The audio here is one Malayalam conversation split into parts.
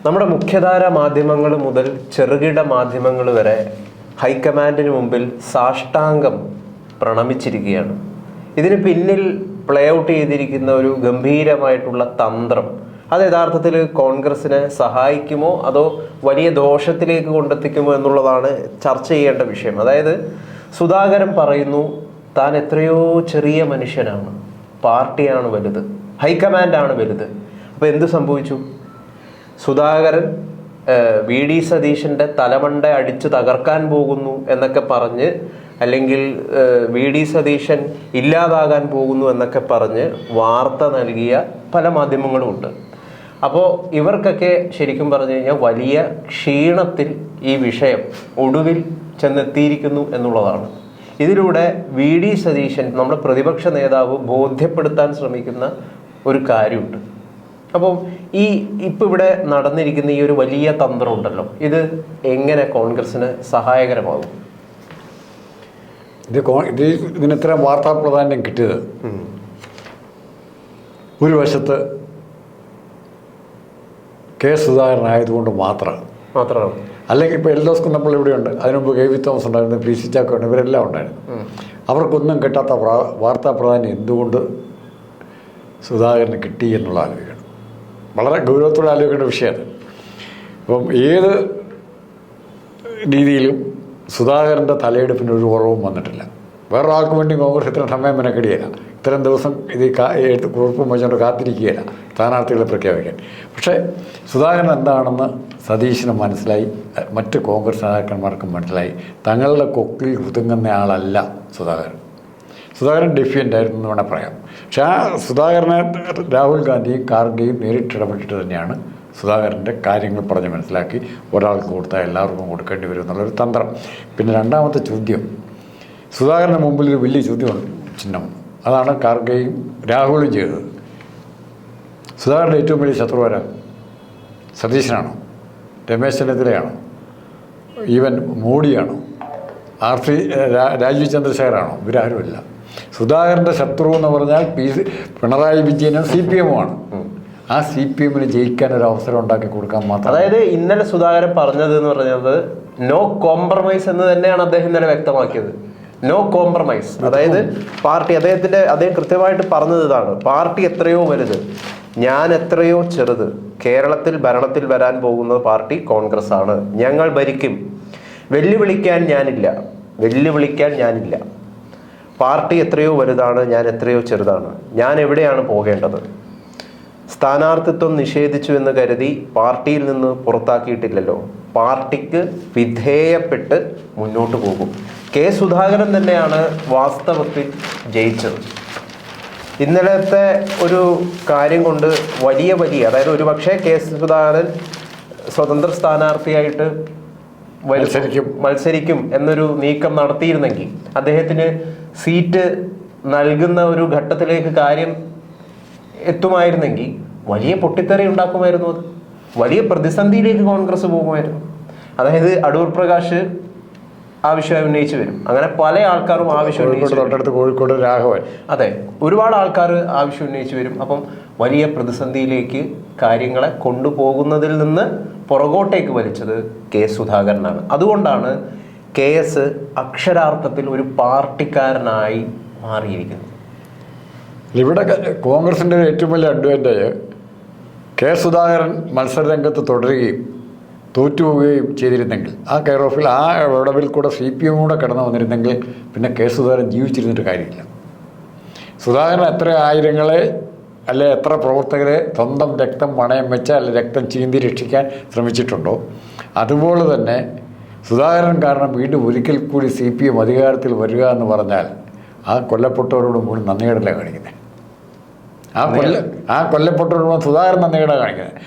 നമ്മുടെ മുഖ്യധാര മാധ്യമങ്ങൾ മുതൽ ചെറുകിട മാധ്യമങ്ങൾ വരെ ഹൈക്കമാൻഡിന് മുമ്പിൽ സാഷ്ടാംഗം പ്രണമിച്ചിരിക്കുകയാണ്. ഇതിന് പിന്നിൽ പ്ലേ ഔട്ട് ചെയ്തിരിക്കുന്ന ഒരു ഗംഭീരമായിട്ടുള്ള തന്ത്രം അത് യഥാർത്ഥത്തിൽ കോൺഗ്രസിനെ സഹായിക്കുമോ അതോ വലിയ ദോഷത്തിലേക്ക് കൊണ്ടെത്തിക്കുമോ എന്നുള്ളതാണ് ചർച്ച ചെയ്യേണ്ട വിഷയം. അതായത് സുധാകരൻ പറയുന്നു താൻ എത്രയോ ചെറിയ മനുഷ്യനാണ്, പാർട്ടിയാണ് വലുത്, ഹൈക്കമാൻഡാണ് വലുത്. അപ്പോൾ എന്ത് സംഭവിച്ചു? സുധാകരൻ വി ഡി സതീശൻ്റെ തലമണ്ട അടിച്ചു തകർക്കാൻ പോകുന്നു എന്നൊക്കെ പറഞ്ഞ്, അല്ലെങ്കിൽ വി ഡി സതീശൻ ഇല്ലാതാകാൻ പോകുന്നു എന്നൊക്കെ പറഞ്ഞ് വാർത്ത നൽകിയ പല മാധ്യമങ്ങളുമുണ്ട്. അപ്പോൾ ഇവർക്കൊക്കെ ശരിക്കും പറഞ്ഞു കഴിഞ്ഞാൽ വലിയ ക്ഷീണത്തിൽ ഈ വിഷയം ഒടുവിൽ ചെന്നെത്തിയിരിക്കുന്നു എന്നുള്ളതാണ്. ഇതിലൂടെ വി ഡി സതീശൻ നമ്മുടെ പ്രതിപക്ഷ നേതാവ് ബോധ്യപ്പെടുത്താൻ ശ്രമിക്കുന്ന ഒരു കാര്യമുണ്ട്. അപ്പം ഇപ്പം ഇവിടെ നടന്നിരിക്കുന്ന ഈ ഒരു വലിയ തന്ത്രം ഉണ്ടല്ലോ, ഇത് എങ്ങനെ കോൺഗ്രസിന് സഹായകരമാകും? ഇതിന് ഇത്ര വാർത്താ പ്രാധാന്യം കിട്ടിയത് ഒരു വശത്ത് കെ സുധാകരനായതുകൊണ്ട് മാത്രമാണ്. അല്ലെങ്കിൽ ഇപ്പോൾ എൽ.എസ്. കുന്നപ്പള്ളി ഇവിടെയുണ്ട്, അതിനു മുമ്പ് കെ വി തോമസ് ഉണ്ടായിരുന്നു, പി സി ചാക്കോ ഉണ്ട്, ഇവരെല്ലാം ഉണ്ടായിരുന്നു. അവർക്കൊന്നും കിട്ടാത്ത വാർത്താ പ്രാധാന്യം എന്തുകൊണ്ട് സുധാകരന് കിട്ടി എന്നുള്ള ആലോചിക്കണം. വളരെ ഗൗരവത്തോടെ ആലോചിക്കേണ്ട വിഷയമാണ്. അപ്പം ഏത് രീതിയിലും സുധാകരൻ്റെ തലയെടുപ്പിന് ഒരു കുറവും വന്നിട്ടില്ല. വേറൊരാൾക്ക് വേണ്ടി കോൺഗ്രസ് ഇത്രയും സമയം മെനക്കെടിയില്ല, ഇത്രയും ദിവസം ഇത് കുഴപ്പം വെച്ചുകൊണ്ട് കാത്തിരിക്കുകയില്ല സ്ഥാനാർത്ഥികളെ പ്രഖ്യാപിക്കാൻ. പക്ഷേ സുധാകരൻ എന്താണെന്ന് സതീശന് മനസ്സിലായി, മറ്റ് കോൺഗ്രസ് നേതാക്കന്മാർക്കും മനസ്സിലായി. തങ്ങളുടെ കൊക്കിൽ ഒതുങ്ങുന്ന ആളല്ല സുധാകരൻ ഡെഫിയൻ്റ് ആയിരുന്നു എന്ന് വേണേൽ പറയാം. പക്ഷേ ആ സുധാകരനെ രാഹുൽ ഗാന്ധിയും ഖാർഗെയും നേരിട്ടിടപെട്ടിട്ട് തന്നെയാണ് സുധാകരൻ്റെ കാര്യങ്ങൾ പറഞ്ഞ് മനസ്സിലാക്കി ഒരാൾക്ക് കൊടുത്താൽ എല്ലാവർക്കും കൊടുക്കേണ്ടി വരും എന്നുള്ളൊരു തന്ത്രം. പിന്നെ രണ്ടാമത്തെ ചോദ്യം, സുധാകരന് മുമ്പിൽ ഒരു വലിയ ചോദ്യമുണ്ട്, ചിഹ്നം. അതാണ് ഖാർഗെയും രാഹുലും ചെയ്തത്. സുധാകരൻ്റെ ഏറ്റവും വലിയ ശത്രു ആരാ? സതീശനാണോ? രമേശ് ചെന്നിത്തലയാണോ? ഈവൻ മോഡിയാണോ? രാജീവ് ചന്ദ്രശേഖറാണോ? ഇവരാരുമല്ല. സുധാകരൻ്റെ ശത്രു എന്ന് പറഞ്ഞാൽ പിണറായി വിജയനും CPM ആണ്. ആ CPM ജയിക്കാൻ ഒരു അവസരം ഉണ്ടാക്കി കൊടുക്കാൻ മാത്രം. അതായത് ഇന്നലെ സുധാകരൻ പറഞ്ഞത് എന്ന് പറഞ്ഞത് നോ കോംപ്രമൈസ് എന്ന് തന്നെയാണ് അദ്ദേഹം ഇന്നലെ വ്യക്തമാക്കിയത്. No compromise. അതായത് അദ്ദേഹം കൃത്യമായിട്ട് പറഞ്ഞത് ഇതാണ്: പാർട്ടി എത്രയോ വലുത്, ഞാൻ എത്രയോ ചെറുത്. കേരളത്തിൽ ഭരണത്തിൽ വരാൻ പോകുന്ന പാർട്ടി കോൺഗ്രസ് ആണ്, ഞങ്ങൾ ഭരിക്കും. വെല്ലുവിളിക്കാൻ ഞാനില്ല. പാർട്ടി എത്രയോ വലുതാണ്, ഞാൻ എത്രയോ ചെറുതാണ്. ഞാൻ എവിടെയാണ് പോകേണ്ടത്? സ്ഥാനാർത്ഥിത്വം നിഷേധിച്ചു എന്ന് കരുതി പാർട്ടിയിൽ നിന്ന് പുറത്താക്കിയിട്ടില്ലല്ലോ. പാർട്ടിക്ക് വിധേയപ്പെട്ട് മുന്നോട്ട് പോകും. കെ സുധാകരൻ തന്നെയാണ് വാസ്തവത്തിൽ ജയിച്ചത്. ഇന്നലത്തെ ഒരു കാര്യം കൊണ്ട് വലിയ അതായത് ഒരു പക്ഷേ കെ സുധാകരൻ സ്വതന്ത്ര സ്ഥാനാർത്ഥിയായിട്ട് മത്സരിക്കും എന്നൊരു നീക്കം നടത്തിയിരുന്നെങ്കിൽ, അദ്ദേഹത്തിന് സീറ്റ് നൽകുന്ന ഒരു ഘട്ടത്തിലേക്ക് കാര്യം എത്തുമായിരുന്നെങ്കിൽ വലിയ പൊട്ടിത്തെറി ഉണ്ടാക്കുമായിരുന്നു. അത് വലിയ പ്രതിസന്ധിയിലേക്ക് കോൺഗ്രസ് പോകുമായിരുന്നു. അതായത് അടൂർ പ്രകാശ് ആവശ്യം ഉന്നയിച്ചു വരും, അങ്ങനെ പല ആൾക്കാരും ആവശ്യം തൊട്ടടുത്ത് കോഴിക്കോട് രാഘവൻ, അതെ, ഒരുപാട് ആൾക്കാർ ആവശ്യം ഉന്നയിച്ചു വരും. അപ്പം വലിയ പ്രതിസന്ധിയിലേക്ക് കാര്യങ്ങളെ കൊണ്ടുപോകുന്നതിൽ നിന്ന് പുറകോട്ടേക്ക് വലിച്ചത് കെ സുധാകരനാണ്. അതുകൊണ്ടാണ് KS അക്ഷരാർത്ഥത്തിൽ ഒരു പാർട്ടിക്കാരനായി മാറിയിരിക്കുന്നത്. ഇവിടെ കോൺഗ്രസിൻ്റെ ഏറ്റവും വലിയ അഡ്വാൻറ്റേജ്, കെ സുധാകരൻ മത്സരരംഗത്ത് തുടരുകയും തോറ്റുപോവുകയും ചെയ്തിരുന്നെങ്കിൽ, ആ കെയർ ഓഫിൽ ആ വിടവിൽ കൂടെ CPM കൂടെ കടന്നു വന്നിരുന്നെങ്കിൽ പിന്നെ കെ സുധാകരൻ ജീവിച്ചിരുന്നിട്ട് കാര്യമില്ല. സുധാകരൻ എത്ര ആയിരങ്ങളെ അല്ലെ എത്ര പ്രവർത്തകരെ സ്വന്തം രക്തം പണയം വെച്ച് അല്ലെ രക്തം ചീന്തി രക്ഷിക്കാൻ ശ്രമിച്ചിട്ടുണ്ടോ, അതുപോലെ തന്നെ സുധാകരൻ കാരണം വീണ്ടും ഒരിക്കൽ കൂടി CPM അധികാരത്തിൽ വരിക എന്ന് പറഞ്ഞാൽ ആ കൊല്ലപ്പെട്ടവരോട് മുഴുവൻ നന്ദികേടല്ല കാണിക്കുന്നത്. ആ കൊല്ലപ്പെട്ടവരോട് സുധാകരൻ നന്ദികേടാണ് കാണിക്കുന്നത്.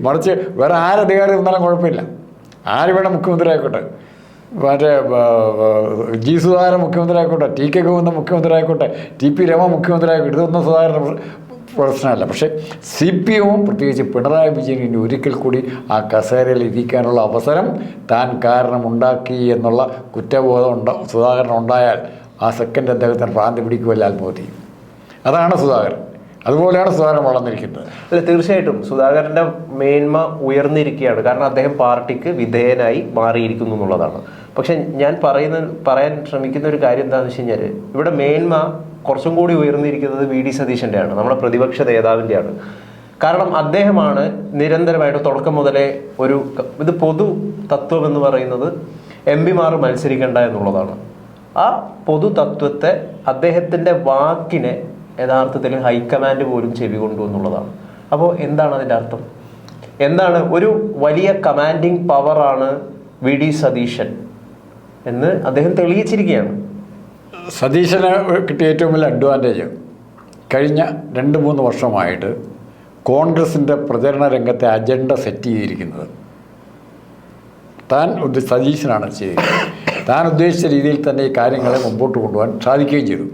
മറിച്ച് വേറെ ആരധികാരം ഇരുന്നാലും കുഴപ്പമില്ല, ആര് വേണം മുഖ്യമന്ത്രി ആയിക്കോട്ടെ, മറ്റേ ജി സുധാകരൻ മുഖ്യമന്ത്രി ആയിക്കോട്ടെ, TK ഗോവിന്ദൻ മുഖ്യമന്ത്രി ആയിക്കോട്ടെ, TP രമ മുഖ്യമന്ത്രി ആയിക്കോട്ടെ, ഇതൊന്നും സുധാകരൻ പ്രശ്നമല്ല. പക്ഷേ CPM പ്രത്യേകിച്ച് പിണറായി വിജയൻ ഇനി ഒരിക്കൽ കൂടി ആ കസേരയിൽ ഇരിക്കാനുള്ള അവസരം താൻ കാരണമുണ്ടാക്കി എന്നുള്ള കുറ്റബോധം സുധാകരൻ ഉണ്ടായാൽ ആ സെക്കൻഡ് അദ്ദേഹത്തിന് ഭ്രാന്തി പിടിക്കുമല്ല ആത്മഹത്യ. അതാണ് സുധാകരൻ. അതുപോലെയാണ് സുധാകരൻ വളർന്നിരിക്കുന്നത്. അല്ല, തീർച്ചയായിട്ടും സുധാകരന്റെ മേന്മ ഉയർന്നിരിക്കുകയാണ്. കാരണം അദ്ദേഹം പാർട്ടിക്ക് വിധേയനായി മാറിയിരിക്കുന്നു എന്നുള്ളതാണ്. പക്ഷെ ഞാൻ പറയാൻ ശ്രമിക്കുന്ന ഒരു കാര്യം എന്താണെന്ന് വെച്ച് കഴിഞ്ഞാൽ, ഇവിടെ മേന്മ കുറച്ചും കൂടി ഉയർന്നിരിക്കുന്നത് വി ഡി സതീശൻ്റെയാണ്, നമ്മുടെ പ്രതിപക്ഷ നേതാവിൻ്റെയാണ്. കാരണം അദ്ദേഹമാണ് നിരന്തരമായിട്ട് തുടക്കം മുതലേ ഇത് പൊതു തത്വം എന്ന് പറയുന്നത് MP-മാർ മത്സരിക്കേണ്ട എന്നുള്ളതാണ്. ആ പൊതു തത്വത്തെ, അദ്ദേഹത്തിൻ്റെ വാക്കിനെ യഥാർത്ഥത്തിൽ ഹൈക്കമാൻഡ് പോലും ചെവി കൊണ്ടു എന്നുള്ളതാണ്. അപ്പോൾ എന്താണ് അതിൻ്റെ അർത്ഥം? എന്താണ്? ഒരു വലിയ കമാൻഡിങ് പവറാണ് വി ഡി സതീശൻ എന്ന് അദ്ദേഹം തെളിയിച്ചിരിക്കുകയാണ്. സതീശന് കിട്ടിയ ഏറ്റവും വലിയ അഡ്വാൻറ്റേജ് കഴിഞ്ഞ 2-3 വർഷമായിട്ട് കോൺഗ്രസിൻ്റെ പ്രചരണ രംഗത്തെ അജണ്ട സെറ്റ് ചെയ്തിരിക്കുന്നത് സതീശനാണ് ചെയ്തിരിക്കുന്നത്. താൻ ഉദ്ദേശിച്ച രീതിയിൽ തന്നെ ഈ കാര്യങ്ങളെ മുമ്പോട്ട് കൊണ്ടുപോകാൻ സാധിക്കുകയും ചെയ്തു.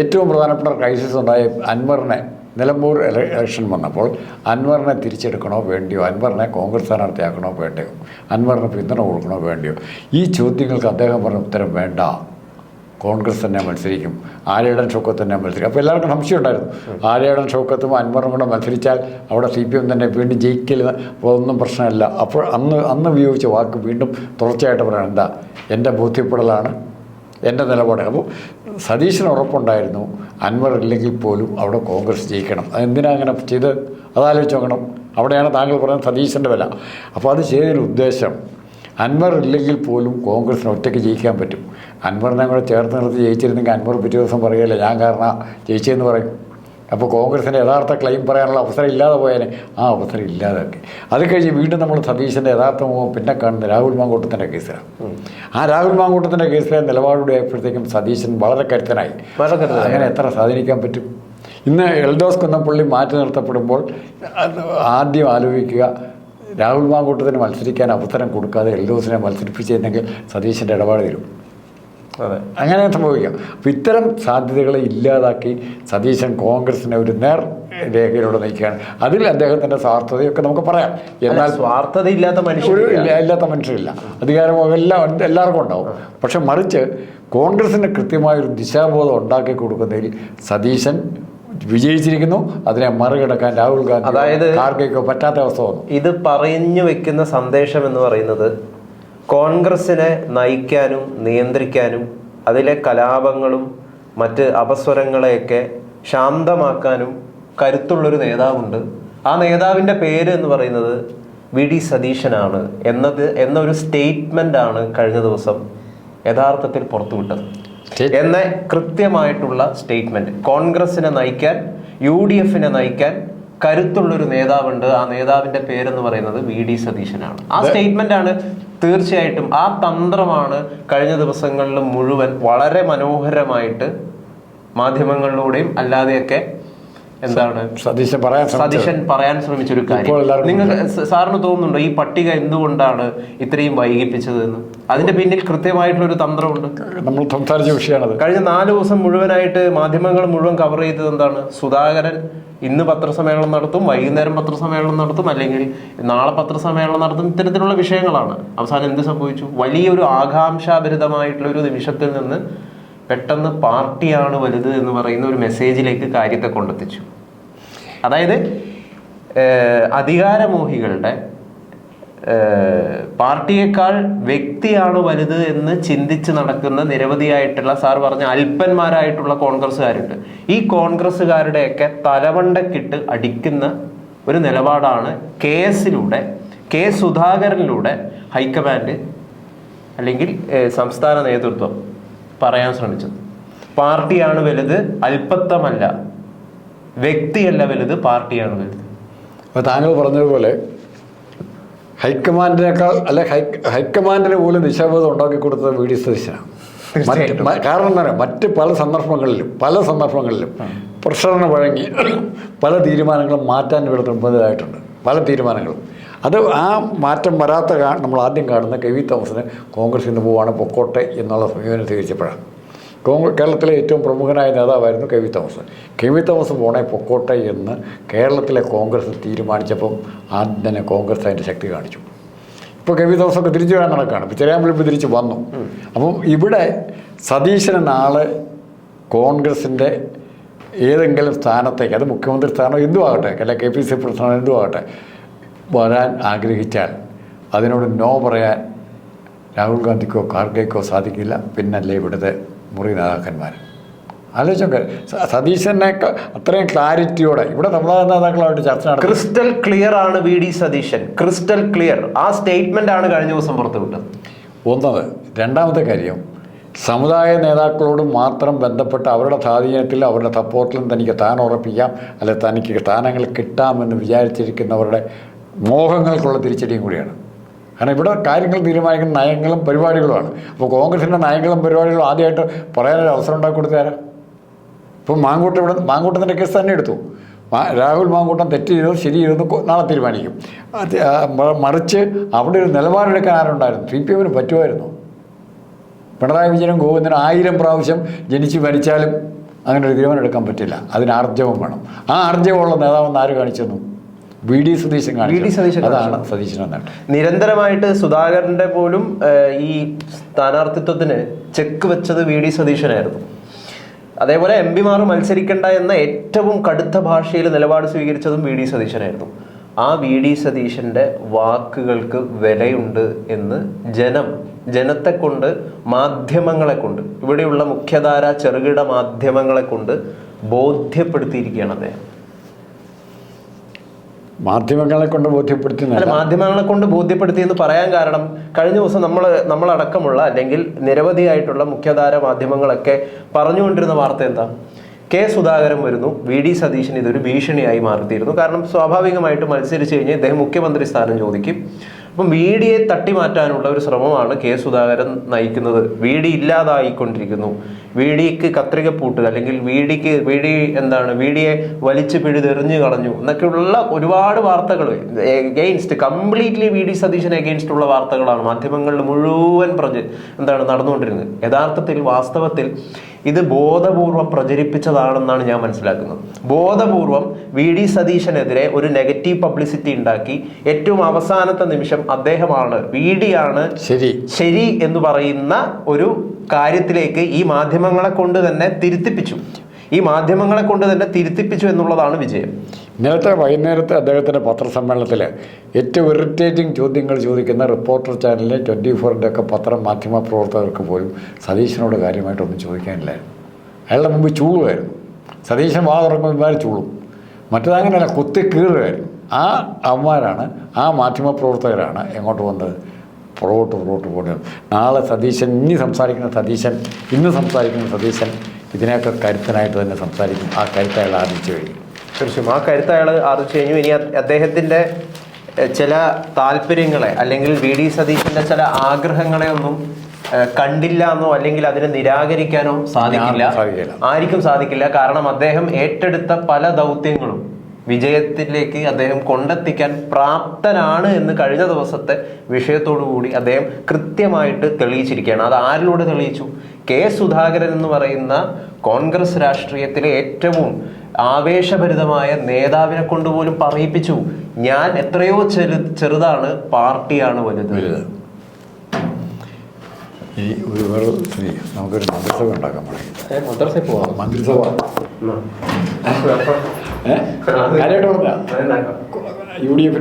ഏറ്റവും പ്രധാനപ്പെട്ട ക്രൈസിസ് ഉണ്ടായ അൻവറിനെ, നിലമ്പൂർ ഇലക്ഷൻ വന്നപ്പോൾ അൻവറിനെ തിരിച്ചെടുക്കണോ വേണ്ടിയോ, അൻവറിനെ കോൺഗ്രസ് സ്ഥാനാർത്ഥിയാക്കണോ വേണ്ടയോ, അൻവറിന് പിന്തുണ കൊടുക്കണോ വേണ്ടിയോ, ഈ ചോദ്യങ്ങൾക്ക് അദ്ദേഹം പറഞ്ഞ ഉത്തരം വേണ്ട, കോൺഗ്രസ് തന്നെ മത്സരിക്കും, ആര്യടൻ ഷൗക്കത്ത് തന്നെ മത്സരിക്കും. അപ്പോൾ എല്ലാവർക്കും സംശയം ഉണ്ടായിരുന്നു, ആര്യടൻ ഷൗക്കത്തും അൻവറും കൂടെ മത്സരിച്ചാൽ അവിടെ CPM തന്നെ വീണ്ടും ജയിക്കില്ല, ഒന്നും പ്രശ്നമല്ല. അപ്പോൾ അന്ന് ഉപയോഗിച്ച വാക്ക് വീണ്ടും തുടർച്ചയായിട്ട് പറയണം, എന്താ എൻ്റെ ബോധ്യപ്പെടലാണ്, എൻ്റെ നിലപാട്. അപ്പോൾ സതീശന് ഉറപ്പുണ്ടായിരുന്നു അൻവർ ഇല്ലെങ്കിൽ പോലും അവിടെ കോൺഗ്രസ് ജയിക്കണം. അതെന്തിനാണ് അങ്ങനെ ചെയ്ത് അതാലോചിച്ച് നോക്കണം. അവിടെയാണ് താങ്കൾ പറയുന്നത് സതീശൻ്റെ വില. അപ്പോൾ അത് ചെയ്തതിന് ഉദ്ദേശം അൻവർ ഇല്ലെങ്കിൽ പോലും കോൺഗ്രസിന് ഒറ്റയ്ക്ക് ജയിക്കാൻ പറ്റും. അൻവറിനെ കൂടെ ചേർത്ത് നിർത്തി ജയിച്ചിരുന്നെങ്കിൽ അൻവർ പിറ്റേ ദിവസം പറയുകയില്ല ഞാൻ കാരണം ജയിച്ചതെന്ന് പറയും. അപ്പോൾ കോൺഗ്രസിൻ്റെ യഥാർത്ഥ ക്ലെയിം പറയാനുള്ള അവസരം ഇല്ലാതെ പോയാൽ ആ അവസരം ഇല്ലാതാക്കി. അത് കഴിഞ്ഞ് വീണ്ടും നമ്മൾ സതീശൻ്റെ യഥാർത്ഥ മുഖം പിന്നെ കാണുന്നത് രാഹുൽ മാങ്കൂട്ടത്തിൻ്റെ കേസിലാണ്. ആ രാഹുൽ മാങ്കൂട്ടത്തിൻ്റെ കേസിലെ നിലപാടുകൂടി ആയപ്പോഴത്തേക്കും സതീശൻ വളരെ കരുത്തനായി. അങ്ങനെ എത്ര സ്വാധീനിക്കാൻ പറ്റും? ഇന്ന് എൽദോസ് കുന്നപ്പള്ളി മാറ്റി നിർത്തപ്പെടുമ്പോൾ ആദ്യം ആലോചിക്കുക, രാഹുൽ മാങ്കൂട്ടത്തിന് മത്സരിക്കാൻ അവസരം കൊടുക്കാതെ എൽദോസിനെ മത്സരിപ്പിച്ചിരുന്നെങ്കിൽ സതീശൻ്റെ ഇടപാട് തരും. അതെ, അങ്ങനെ സംഭവിക്കാം. അപ്പോൾ ഇത്തരം സാധ്യതകളെ ഇല്ലാതാക്കി സതീശൻ കോൺഗ്രസിനെ ഒരു നേർ രേഖയിലൂടെ നയിക്കുകയാണ്. അതിൽ അദ്ദേഹത്തിൻ്റെ സ്വാർത്ഥതയൊക്കെ നമുക്ക് പറയാം. എന്നാൽ സ്വാർത്ഥതയില്ലാത്ത ഇല്ലാത്ത മനുഷ്യരില്ല, അധികാരമോ എല്ലാവർക്കും ഉണ്ടാവും. പക്ഷെ മറിച്ച് കോൺഗ്രസിന് കൃത്യമായൊരു ദിശാബോധം ഉണ്ടാക്കി കൊടുക്കുന്നതിൽ സതീശൻ വിജയിച്ചിരിക്കുന്നു. അതിനെ മറികടക്കാൻ രാഹുൽ ഗാന്ധി, അതായത് ഖാർഗെയ്ക്കോ പറ്റാത്ത അവസ്ഥ വന്നു. ഇത് പറഞ്ഞു വെക്കുന്ന സന്ദേശം എന്ന് പറയുന്നത് കോൺഗ്രസിനെ നയിക്കാനും നിയന്ത്രിക്കാനും അതിലെ കലാപങ്ങളും മറ്റ് അപസ്വരങ്ങളെയൊക്കെ ശാന്തമാക്കാനും കരുത്തുള്ളൊരു നേതാവുണ്ട്. ആ നേതാവിൻ്റെ പേര് എന്ന് പറയുന്നത് വി ഡി സതീശനാണ് എന്നൊരു സ്റ്റേറ്റ്മെൻ്റാണ് കഴിഞ്ഞ ദിവസം യഥാർത്ഥത്തിൽ പുറത്തുവിട്ടത്. എന്ന കൃത്യമായിട്ടുള്ള സ്റ്റേറ്റ്മെന്റ്. കോൺഗ്രസിനെ നയിക്കാൻ, UDF-നെ നയിക്കാൻ കരുത്തുള്ളൊരു നേതാവുണ്ട്. ആ നേതാവിന്റെ പേരെന്ന് പറയുന്നത് വി ഡി സതീശനാണ്. ആ സ്റ്റേറ്റ്മെന്റ് ആണ് തീർച്ചയായിട്ടും, ആ തന്ത്രമാണ് കഴിഞ്ഞ ദിവസങ്ങളിൽ മുഴുവൻ വളരെ മനോഹരമായിട്ട് മാധ്യമങ്ങളിലൂടെയും അല്ലാതെയൊക്കെ എന്താണ് സതീശൻ പറയാൻ ശ്രമിച്ചൊരു കാര്യം. നിങ്ങൾക്ക് സാറിന് തോന്നുന്നുണ്ടോ ഈ പട്ടിക എന്തുകൊണ്ടാണ് ഇത്രയും വൈകിപ്പിച്ചത് എന്ന്? അതിന്റെ പിന്നിൽ കൃത്യമായിട്ടുള്ളൊരു തന്ത്രമുണ്ട്. നമ്മൾ സംസാരിച്ച വിഷയമാണത്. കഴിഞ്ഞ 4 ദിവസം മുഴുവനായിട്ട് മാധ്യമങ്ങൾ മുഴുവൻ കവർ ചെയ്തത് എന്താണ്? സുധാകരൻ ഇന്ന് പത്രസമ്മേളനം നടത്തും, വൈകുന്നേരം പത്രസമ്മേളനം നടത്തും, അല്ലെങ്കിൽ നാളെ പത്രസമ്മേളനം നടത്തും, ഇത്തരത്തിലുള്ള വിഷയങ്ങളാണ്. അവസാനം എന്ത് സംഭവിച്ചു? വലിയൊരു ആകാംക്ഷാഭരിതമായിട്ടുള്ള ഒരു നിമിഷത്തിൽ നിന്ന് പെട്ടെന്ന് പാർട്ടിയാണ് വലുത് എന്ന് പറയുന്ന ഒരു മെസ്സേജിലേക്ക് കാര്യത്തെ കൊണ്ടെത്തിച്ചു. അതായത് അധികാരമോഹികളുടെ പാർട്ടിയേക്കാൾ വ്യക്തിയാണ് വലുത് എന്ന് ചിന്തിച്ച് നടക്കുന്ന നിരവധിയായിട്ടുള്ള, സാർ പറഞ്ഞ അല്പന്മാരായിട്ടുള്ള കോൺഗ്രസ്സുകാരുണ്ട്. ഈ കോൺഗ്രസ്സുകാരുടെയൊക്കെ തലവണ്ടക്കിട്ട് അടിക്കുന്ന ഒരു നിലപാടാണ് കെ സുധാകരനിലൂടെ ഹൈക്കമാൻഡ് അല്ലെങ്കിൽ സംസ്ഥാന നേതൃത്വം പറയാൻ ശ്രമിച്ചത്. പാർട്ടിയാണ് വലുത്, അല്പത്വമല്ല, വ്യക്തിയല്ല വലുത്, പാർട്ടിയാണ് വലുത്. അപ്പോൾ താങ്കൾ പറഞ്ഞതുപോലെ ഹൈക്കമാൻഡിനേക്കാൾ ഹൈക്കമാൻഡിന് പോലും ദിശാബോധം ഉണ്ടാക്കി കൊടുത്തത് വി ഡി സതീശനാണ്. കാരണം എന്താ പറയുക, മറ്റ് പല സന്ദർഭങ്ങളിലും പ്രഷറിന് വഴങ്ങി പല തീരുമാനങ്ങളും മാറ്റാൻ ഇവിടെ നിർബന്ധിതമായിട്ടുണ്ട്. പല തീരുമാനങ്ങളും അത് ആ മാറ്റം വരാത്ത നമ്മൾ ആദ്യം കാണുന്ന കെ വി തോമസിന് കോൺഗ്രസ് ഇന്ന് പോവാണ്, പൊക്കോട്ടെ എന്നുള്ള സമീപനം സ്വീകരിച്ചപ്പോഴാണ്. കേരളത്തിലെ ഏറ്റവും പ്രമുഖനായ നേതാവായിരുന്നു K V Thomas. K V Thomas പോണേ പൊക്കോട്ടെ എന്ന് കേരളത്തിലെ കോൺഗ്രസ് തീരുമാനിച്ചപ്പം ആദ്യം തന്നെ കോൺഗ്രസ് അതിൻ്റെ ശക്തി കാണിച്ചു. ഇപ്പോൾ കെ വി തോമസൊക്കെ തിരിച്ചു വരാൻ നടക്കുകയാണ്. ഇപ്പോൾ ചെറിയാമ്പള്ളിപ്പോൾ തിരിച്ച് വന്നു. അപ്പം ഇവിടെ സതീശന് നാളെ കോൺഗ്രസിൻ്റെ ഏതെങ്കിലും സ്ഥാനത്തേക്ക്, അത് മുഖ്യമന്ത്രി സ്ഥാനം എന്തും ആകട്ടെ, അല്ലെ KPCC പ്രസിഡന്റ് എന്തും ആകട്ടെ, വരാൻ ആഗ്രഹിച്ചാൽ അതിനോട് നോ പറയാൻ രാഹുൽ ഗാന്ധിക്കോ ഖാർഗെക്കോ സാധിക്കില്ല. പിന്നല്ലേ ഇവിടുത്തെ മുറി നേതാക്കന്മാർ. ആലോചിച്ചൊക്കെ സതീശനൊക്കെ അത്രയും ക്ലാരിറ്റിയോടെ ഇവിടെ തമിഴ്നാട് നേതാക്കളായിട്ട് ചർച്ച നടത്തി. ക്രിസ്റ്റൽ ക്ലിയർ ആണ് VD സതീശൻ, ക്രിസ്റ്റൽ ക്ലിയർ. ആ സ്റ്റേറ്റ്മെന്റ് ആണ് കഴിഞ്ഞ ദിവസം പുറത്തുവിട്ടത്. ഒന്നത്. രണ്ടാമത്തെ കാര്യം, സമുദായ നേതാക്കളോട് മാത്രം ബന്ധപ്പെട്ട് അവരുടെ സ്വാധീനത്തിൽ അവരുടെ സപ്പോർട്ടിലും തനിക്ക് സ്ഥാനം ഉറപ്പിക്കാം, അല്ലെ തനിക്ക് സ്ഥാനങ്ങൾ കിട്ടാമെന്ന് വിചാരിച്ചിരിക്കുന്നവരുടെ മോഹങ്ങൾക്കുള്ള തിരിച്ചടിയും കൂടിയാണ്. കാരണം ഇവിടെ കാര്യങ്ങൾ തീരുമാനിക്കുന്ന നയങ്ങളും പരിപാടികളുമാണ്. അപ്പോൾ കോൺഗ്രസിൻ്റെ നയങ്ങളും പരിപാടികളും ആദ്യമായിട്ട് പറയാനൊരു അവസരം ഉണ്ടാക്കി കൊടുത്തുതരാം. ഇപ്പം മാങ്കൂട്ടത്തിൻ്റെ കേസ് തന്നെ എടുത്തു. രാഹുൽ മാങ്കൂട്ടം തെറ്റ് ചെയ്തോ ശരി ചെയ്തോ നാളെ തീരുമാനിക്കും. മറിച്ച് അവിടെ ഒരു നിലപാടെടുക്കാൻ ആരുണ്ടായിരുന്നു? CPM പറ്റുമായിരുന്നു. പിണറായി വിജയനും ഗോവിന്ദനും 1000 പ്രാവശ്യം ജനിച്ച് മരിച്ചാലും അങ്ങനെ ഒരു തീരുമാനം എടുക്കാൻ പറ്റില്ല. അതിന് ആർജവം വേണം. ആ ആർജവമുള്ള നേതാവെന്ന് ആര് കാണിച്ചെന്നു? VD സതീശൻ കാണിച്ചു. അതാണ് സതീശൻ നേട്ടം. നിരന്തരമായിട്ട് സുധാകരന്റെ പോലും ഈ സ്ഥാനാർത്ഥിത്വത്തിന് ചെക്ക് വെച്ചത് VD സതീശനായിരുന്നു. അതേപോലെ MP മാർ മത്സരിക്കണ്ട എന്ന ഏറ്റവും കടുത്ത ഭാഷയിൽ നിലപാട് സ്വീകരിച്ചതും VD സതീശനായിരുന്നു. ആ VD സതീശന്റെ വാക്കുകൾക്ക് വിലയുണ്ട് എന്ന് ജനത്തെ കൊണ്ട്, മാധ്യമങ്ങളെ കൊണ്ട്, ഇവിടെയുള്ള മുഖ്യധാര ചെറുകിട മാധ്യമങ്ങളെ കൊണ്ട് ബോധ്യപ്പെടുത്തിയിരിക്കുകയാണ് അദ്ദേഹം. മാധ്യമങ്ങളെ കൊണ്ട് മാധ്യമങ്ങളെ കൊണ്ട് ബോധ്യപ്പെടുത്തി എന്ന് പറയാൻ കാരണം, കഴിഞ്ഞ ദിവസം നമ്മളടക്കമുള്ള അല്ലെങ്കിൽ നിരവധിയായിട്ടുള്ള മുഖ്യധാര മാധ്യമങ്ങളൊക്കെ പറഞ്ഞുകൊണ്ടിരുന്ന വാർത്ത എന്താ? സുധാകരൻ വരുന്നു, VD സതീശൻ ഇതൊരു ഭീഷണിയായി മാറിത്തീരുന്നു. കാരണം സ്വാഭാവികമായിട്ട് മത്സരിച്ച് കഴിഞ്ഞ് ഇദ്ദേഹം മുഖ്യമന്ത്രി സ്ഥാനം ചോദിക്കും. അപ്പം VDയെ തട്ടിമാറ്റാനുള്ള ഒരു ശ്രമമാണ് സുധാകരൻ നയിക്കുന്നത്. VD ഇല്ലാതായിക്കൊണ്ടിരിക്കുന്നു, VDക്ക് കത്രിക പൂട്ടുക, അല്ലെങ്കിൽ VDയെ വലിച്ചു പിഴുതെറിഞ്ഞു കളഞ്ഞു എന്നൊക്കെയുള്ള ഒരുപാട് വാർത്തകൾ കംപ്ലീറ്റ്ലി VD സതീശന് എഗെയിൻസ്റ്റ് ഉള്ള വാർത്തകളാണ് മാധ്യമങ്ങളിൽ മുഴുവൻ നടന്നുകൊണ്ടിരുന്നത്. യഥാർത്ഥത്തിൽ വാസ്തവത്തിൽ ഇത് ബോധപൂർവം പ്രചരിപ്പിച്ചതാണെന്നാണ് ഞാൻ മനസ്സിലാക്കുന്നത്. ബോധപൂർവം VD സതീശനെതിരെ ഒരു നെഗറ്റീവ് പബ്ലിസിറ്റി ഉണ്ടാക്കി ഏറ്റവും അവസാനത്തെ നിമിഷം അദ്ദേഹമാണ് VDയാണ് ശരി എന്ന് പറയുന്ന ഒരു കാര്യത്തിലേക്ക് ഈ മാധ്യമങ്ങളെ കൊണ്ട് തന്നെ തിരുത്തിപ്പിച്ചു എന്നുള്ളതാണ് വിജയം. ഇന്നലത്തെ വൈകുന്നേരത്തെ അദ്ദേഹത്തിൻ്റെ പത്രസമ്മേളനത്തിൽ ഏറ്റവും ഇറിറ്റേറ്റിംഗ് ചോദ്യങ്ങൾ ചോദിക്കുന്ന റിപ്പോർട്ടർ ചാനലിലെ 24-ൻ്റെ ഒക്കെ മാധ്യമ പ്രവർത്തകർക്ക് പോലും സതീശനോട് കാര്യമായിട്ടൊന്നും ചോദിക്കാനില്ലായിരുന്നു. അയാളുടെ മുമ്പ് ചൂളുമായിരുന്നു. സതീശൻ വാ തുറക്കുമ്പോൾ ചൂളും. മറ്റേതങ്ങനെയല്ല, കുത്തി കീറുകയായിരുന്നു. ആ അവന്മാരാണ്, ആ മാധ്യമ പ്രവർത്തകരാണ് എങ്ങോട്ട് വന്നത്? പുറകോട്ട് പോകുന്നത്. നാളെ ഇന്ന് സംസാരിക്കുന്ന സതീശൻ ഇതിനൊക്കെ കരുത്തനായിട്ട് തന്നെ സംസാരിക്കും. ആ കരുത്ത് അയാൾ ആർജിച്ചു കഴിഞ്ഞു. തീർച്ചയായും ആ കരുത്ത് അയാൾ ആർജിച്ചു കഴിഞ്ഞു. ഇനി അദ്ദേഹത്തിൻ്റെ ചില താല്പര്യങ്ങളെ അല്ലെങ്കിൽ VD സതീശൻ്റെ ചില ആഗ്രഹങ്ങളെ ഒന്നും കണ്ടില്ല എന്നോ അല്ലെങ്കിൽ അതിനെ നിരാകരിക്കാനോ ആർക്കും സാധിക്കില്ല. കാരണം അദ്ദേഹം ഏറ്റെടുത്ത പല ദൗത്യങ്ങളും വിജയത്തിലേക്ക് അദ്ദേഹം കൊണ്ടെത്തിക്കാൻ പ്രാപ്തനാണ് എന്ന് കഴിഞ്ഞ ദിവസത്തെ വിഷയത്തോടു കൂടി അദ്ദേഹം കൃത്യമായിട്ട് തെളിയിച്ചിരിക്കുകയാണ്. അത് ആരിലൂടെ തെളിയിച്ചു? സുധാകരൻ എന്ന് പറയുന്ന കോൺഗ്രസ് രാഷ്ട്രീയത്തിലെ ഏറ്റവും ആവേശഭരിതമായ നേതാവിനെ കൊണ്ടുപോലും പറയിപ്പിച്ചു, ഞാൻ എത്രയോ ചെറുതാണ്, പാർട്ടിയാണ് വലുത്. ഈ നമുക്കൊരു മന്ത്രിസഭ ഉണ്ടാക്കാൻ പറയും. മന്ത്രിസഭ പോവാം. മന്ത്രിസഭ കാര്യമായിട്ട് പറഞ്ഞ UDF